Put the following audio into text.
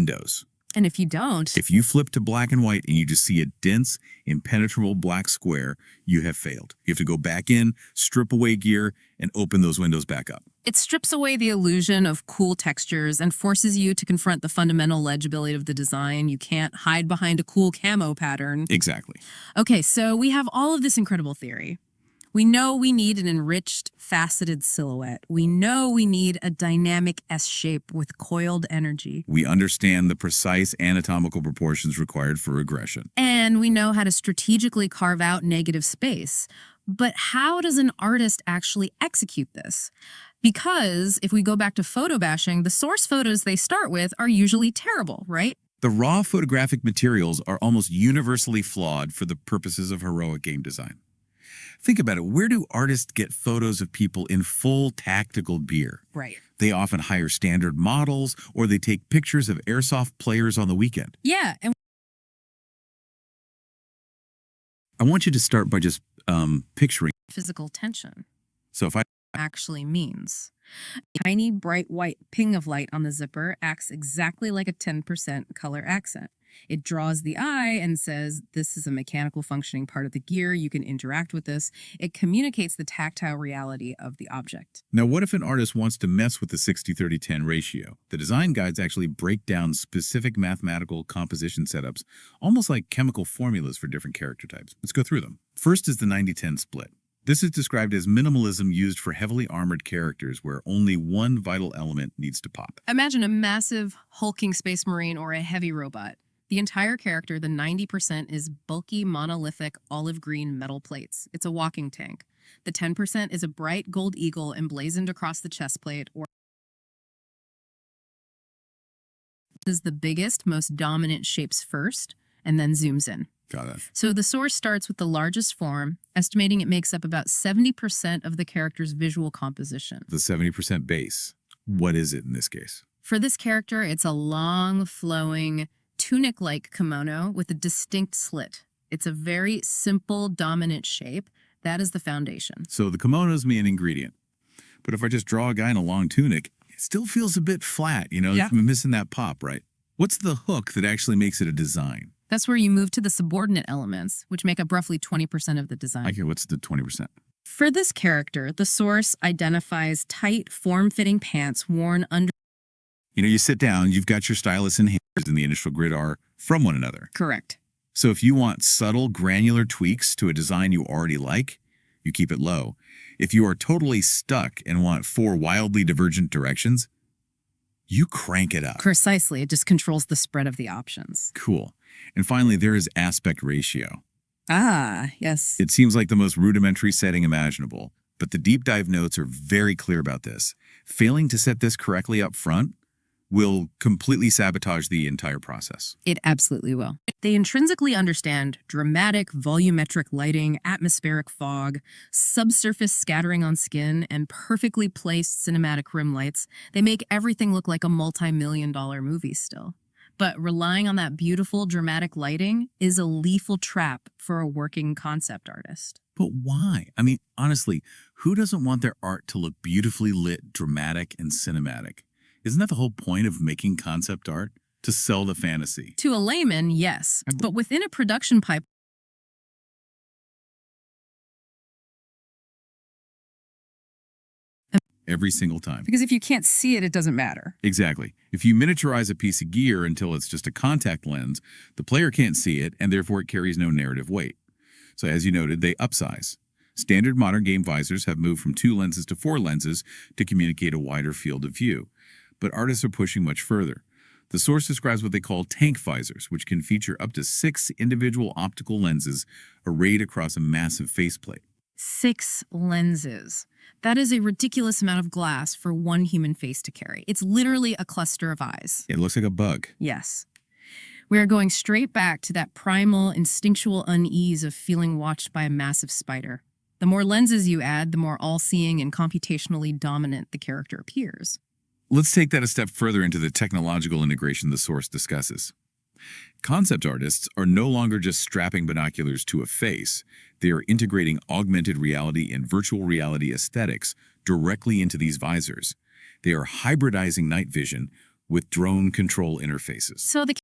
windows. And if you don't, If you flip to black and white and you just see a dense, impenetrable black square, you have failed. You have to go back in, strip away gear, and open those windows back up. it strips away the illusion of cool textures and forces you to confront the fundamental legibility of the design. You can't hide behind a cool camo pattern. Exactly. Okay, so we have all of this incredible theory. We know we need an enriched, faceted silhouette. We know we need a dynamic S shape with coiled energy. We understand the precise anatomical proportions required for regression. And we know how to strategically carve out negative space. But how does an artist actually execute this? Because if we go back to photo bashing, the source photos they start with are usually terrible, right? The raw photographic materials are almost universally flawed for the purposes of heroic game design. Think about it. Where do artists get photos of people in full tactical gear? Right. They often hire standard models, or they take pictures of airsoft players on the weekend. Yeah, and I want you to start by just picturing. physical tension So if I actually means. A tiny bright white ping of light on the zipper acts exactly like a 10% color accent. It draws the eye and says, this is a mechanical functioning part of the gear. You can interact with this. It communicates the tactile reality of the object. Now, what if an artist wants to mess with the 60-30-10 ratio? The design guides actually break down specific mathematical composition setups, almost like chemical formulas for different character types. Let's go through them. First is the 90-10 split. This is described as minimalism used for heavily armored characters where only one vital element needs to pop. Imagine a massive, hulking space marine or a heavy robot. The entire character, the 90%, is bulky, monolithic, olive green metal plates. It's a walking tank. The 10% is a bright gold eagle emblazoned across the chest plate, or is the biggest, most dominant shapes first, and then zooms in. Got it. So the source starts with the largest form, estimating it makes up about 70% of the character's visual composition. The 70% base. What is it in this case? For this character, it's a long, flowing, tunic-like kimono with a distinct slit. It's a very simple, dominant shape. That is the foundation. So the kimono is me an ingredient. But if I just draw a guy in a long tunic, it still feels a bit flat, Yeah. I'm missing that pop, right? What's the hook that actually makes it a design? That's where you move to the subordinate elements, which make up roughly 20% of the design. Okay, what's the 20%? For this character, the source identifies tight, form-fitting pants worn under. You sit down, you've got your stylus and hairs, and the initial grid are from one another. Correct. So if you want subtle, granular tweaks to a design you already like, you keep it low. If you are totally stuck and want 4 wildly divergent directions, you crank it up. Precisely. It just controls the spread of the options. Cool. And finally, there is aspect ratio. Ah, yes. It seems like the most rudimentary setting imaginable, but the deep dive notes are very clear about this. Failing to set this correctly up front will completely sabotage the entire process. It absolutely will. They intrinsically understand dramatic, volumetric lighting, atmospheric fog, subsurface scattering on skin, and perfectly placed cinematic rim lights. They make everything look like a multi-million-dollar movie still. But relying on that beautiful, dramatic lighting is a lethal trap for a working concept artist. But why? I mean, honestly, who doesn't want their art to look beautifully lit, dramatic, and cinematic? Isn't that the whole point of making concept art? To sell the fantasy. To a layman, yes. But within a production pipeline, Every single time. because if you can't see it, it doesn't matter. Exactly. If you miniaturize a piece of gear until it's just a contact lens, the player can't see it, and therefore it carries no narrative weight. So as you noted, they upsize. Standard modern game visors have moved from 2 lenses to 4 lenses to communicate a wider field of view. But artists are pushing much further. The source describes what they call tank visors, which can feature up to 6 individual optical lenses arrayed across a massive faceplate. 6 lenses. That is a ridiculous amount of glass for one human face to carry. It's literally a cluster of eyes. It looks like a bug. Yes. We are going straight back to that primal, instinctual unease of feeling watched by a massive spider. The more lenses you add, the more all-seeing and computationally dominant the character appears. Let's take that a step further into the technological integration the source discusses. Concept artists are no longer just strapping binoculars to a face. They are integrating augmented reality and virtual reality aesthetics directly into these visors. They are hybridizing night vision, with drone control interfaces. So the